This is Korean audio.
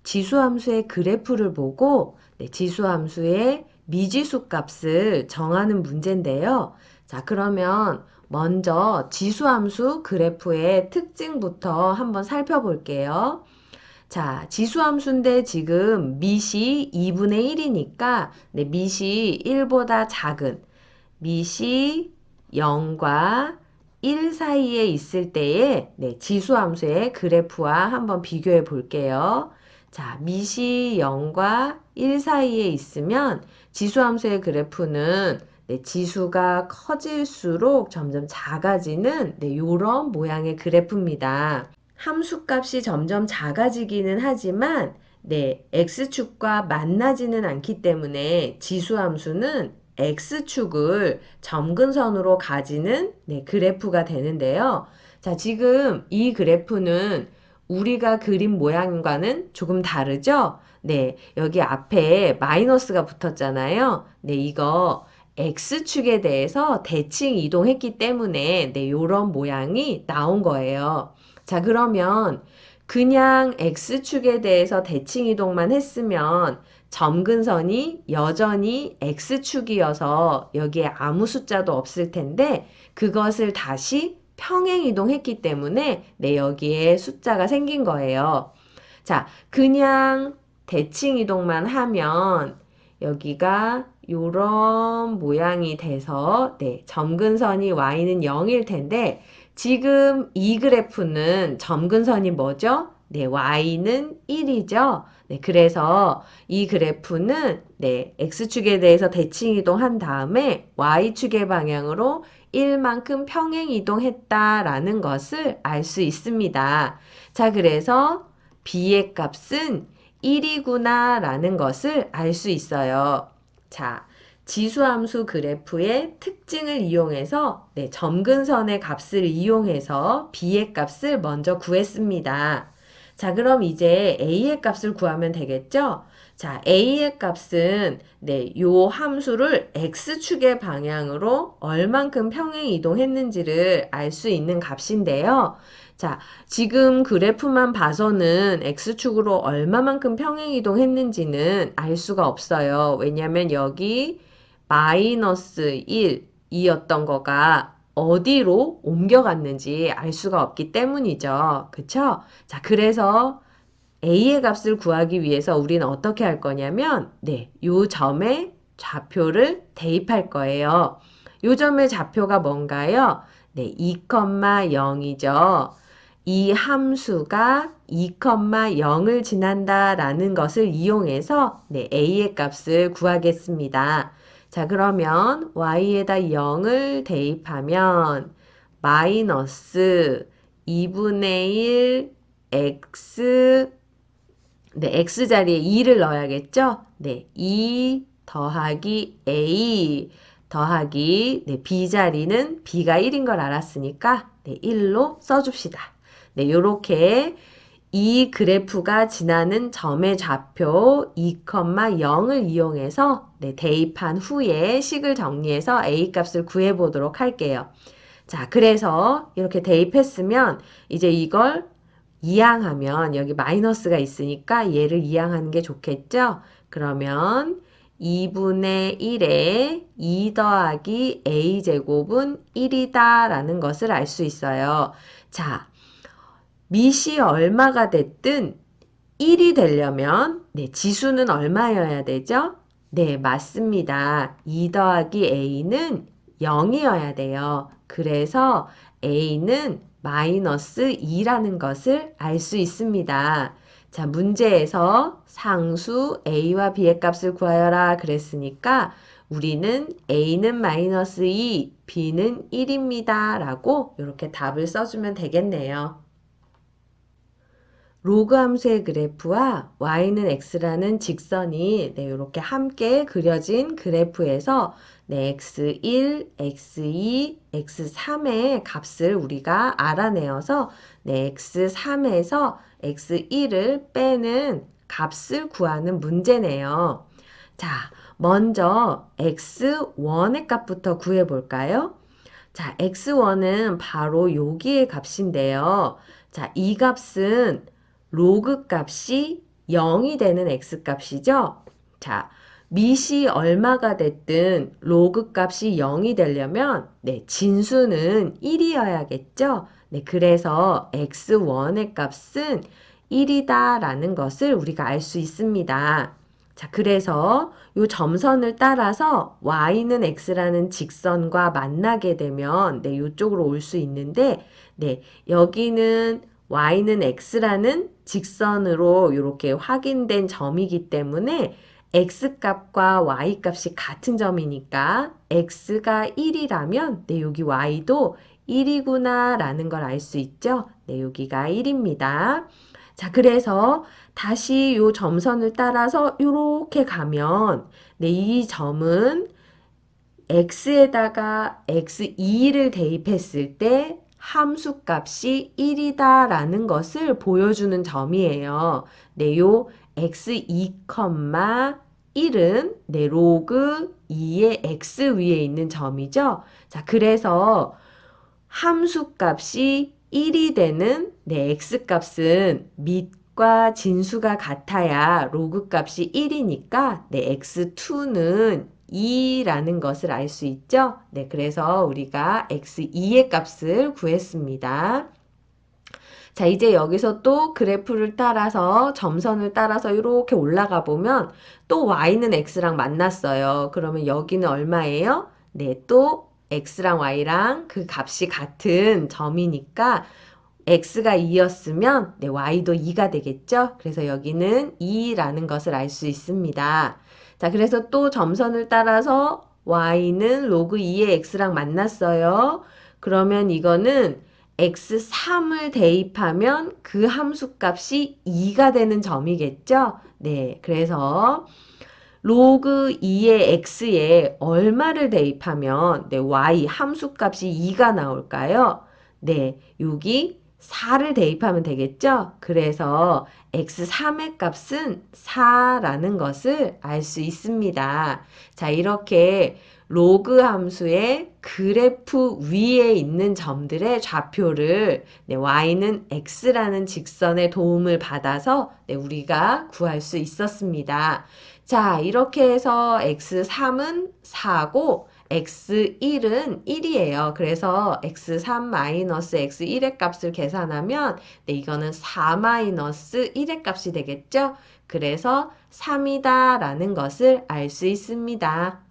지수함수의 그래프를 보고 지수함수의 미지수 값을 정하는 문제인데요. 자, 그러면 먼저 지수함수 그래프의 특징부터 한번 살펴볼게요. 자, 지수함수인데 지금 밑이 2분의 1이니까 밑이 1보다 작은 밑이 0과 1 사이에 있을 때의 지수함수의 그래프와 한번 비교해 볼게요. 자, 밑이 0과 1 사이에 있으면 지수함수의 그래프는 지수가 커질수록 점점 작아지는 이런 모양의 그래프입니다. 함수값이 점점 작아지기는 하지만 x축과 만나지는 않기 때문에 지수함수는 x축을 점근선으로 가지는 그래프가 되는데요. 자, 지금 이 그래프는 우리가 그린 모양과는 조금 다르죠? 여기 앞에 마이너스가 붙었잖아요. 이거 x축에 대해서 대칭 이동했기 때문에 이런 모양이 나온 거예요. 자, 그러면 그냥 x축에 대해서 대칭 이동만 했으면 점근선이 여전히 x축이어서 여기에 아무 숫자도 없을 텐데 그것을 다시 평행 이동했기 때문에 여기에 숫자가 생긴 거예요. 자, 그냥 대칭 이동만 하면 여기가 요런 모양이 돼서 점근선이 y는 0일 텐데 지금 이 그래프는 점근선이 뭐죠? y는 1이죠. 그래서 이 그래프는 x축에 대해서 대칭 이동한 다음에 y축의 방향으로 1만큼 평행 이동했다라는 것을 알 수 있습니다. 자, 그래서 b의 값은 1이구나 라는 것을 알 수 있어요. 자, 지수함수 그래프의 특징을 이용해서 점근선의 값을 이용해서 b의 값을 먼저 구했습니다. 자, 그럼 이제 a의 값을 구하면 되겠죠? 자, a의 값은 요 함수를 x축의 방향으로 얼만큼 평행 이동했는지를 알 수 있는 값인데요. 자, 지금 그래프만 봐서는 x축으로 얼마만큼 평행 이동했는지는 알 수가 없어요. 왜냐면 여기 마이너스 1이었던 거가 어디로 옮겨갔는지 알 수가 없기 때문이죠. 그쵸? 자, 그래서 a의 값을 구하기 위해서 우리는 어떻게 할 거냐면 요 점에 좌표를 대입할 거예요. 요 점의 좌표가 뭔가요? 2,0이죠. 이 함수가 2,0을 지난다라는 것을 이용해서 a의 값을 구하겠습니다. 자, 그러면 y에다 0을 대입하면 마이너스 2분의 1 x x 자리에 2를 넣어야겠죠? 2 더하기 a 더하기 b 자리는 b가 1인 걸 알았으니까 1로 써줍시다. 요렇게 이 그래프가 지나는 점의 좌표 2,0을 이용해서 대입한 후에 식을 정리해서 a 값을 구해보도록 할게요. 자, 그래서 이렇게 대입했으면 이제 이걸 이항하면 여기 마이너스가 있으니까 얘를 이항하는 게 좋겠죠? 그러면 2분의 1에 2 더하기 a제곱은 1이다 라는 것을 알 수 있어요. 자, 밑이 얼마가 됐든 1이 되려면 지수는 얼마여야 되죠? 네, 맞습니다. 2 더하기 a는 0이어야 돼요. 그래서 a는 마이너스 2라는 것을 알 수 있습니다. 자, 문제에서 상수 a와 b의 값을 구하여라 그랬으니까 우리는 a는 마이너스 2, b는 1입니다. 라고 이렇게 답을 써주면 되겠네요. 로그 함수의 그래프와 y는 x라는 직선이 이렇게 함께 그려진 그래프에서 x1, x2, x3의 값을 우리가 알아내어서 x3에서 x1을 빼는 값을 구하는 문제네요. 자, 먼저 x1의 값부터 구해볼까요? 자, x1은 바로 여기의 값인데요. 자, 이 값은 로그 값이 0이 되는 x값이죠. 자, 밑이 얼마가 됐든 로그 값이 0이 되려면 네, 진수는 1이어야겠죠. 네, 그래서 x1의 값은 1이다 라는 것을 우리가 알 수 있습니다. 자, 그래서 이 점선을 따라서 y는 x라는 직선과 만나게 되면 네, 이쪽으로 올 수 있는데 네, 여기는 y는 x라는 직선으로 이렇게 확인된 점이기 때문에 x값과 y값이 같은 점이니까 x가 1이라면 네, 여기 y도 1이구나 라는 걸 알 수 있죠. 네, 여기가 1입니다. 자, 그래서 다시 요 점선을 따라서 이렇게 가면 네, 이 점은 x에다가 x2를 대입했을 때 함수값이 1이다 라는 것을 보여주는 점이에요. 네, 요 x2, 1은 네, 로그 2의 x 위에 있는 점이죠. 자, 그래서 함수값이 1이 되는 네, x값은 밑과 진수가 같아야 로그 값이 1이니까 네, x2는 2라는 것을 알 수 있죠. 네, 그래서 우리가 x2의 값을 구했습니다. 자, 이제 여기서 또 그래프를 따라서 점선을 따라서 이렇게 올라가 보면 또 y는 x랑 만났어요. 그러면 여기는 얼마예요? 네, 또 x랑 y랑 그 값이 같은 점이니까 x가 2였으면 네, y도 2가 되겠죠? 그래서 여기는 2라는 것을 알 수 있습니다. 자, 그래서 또 점선을 따라서 y는 로그 2의 x랑 만났어요. 그러면 이거는 x3을 대입하면 그 함수값이 2가 되는 점이겠죠? 네, 그래서 로그 2의 x에 얼마를 대입하면 네, y 함수값이 2가 나올까요? 네, 여기 4를 대입하면 되겠죠? 그래서 x3의 값은 4라는 것을 알 수 있습니다. 자, 이렇게 로그 함수의 그래프 위에 있는 점들의 좌표를 네, y는 x라는 직선의 도움을 받아서 네, 우리가 구할 수 있었습니다. 자, 이렇게 해서 x3은 4고 x1은 1이에요. 그래서 x3-x1의 값을 계산하면 네, 이거는 4-1의 값이 되겠죠? 그래서 3이다 라는 것을 알 수 있습니다.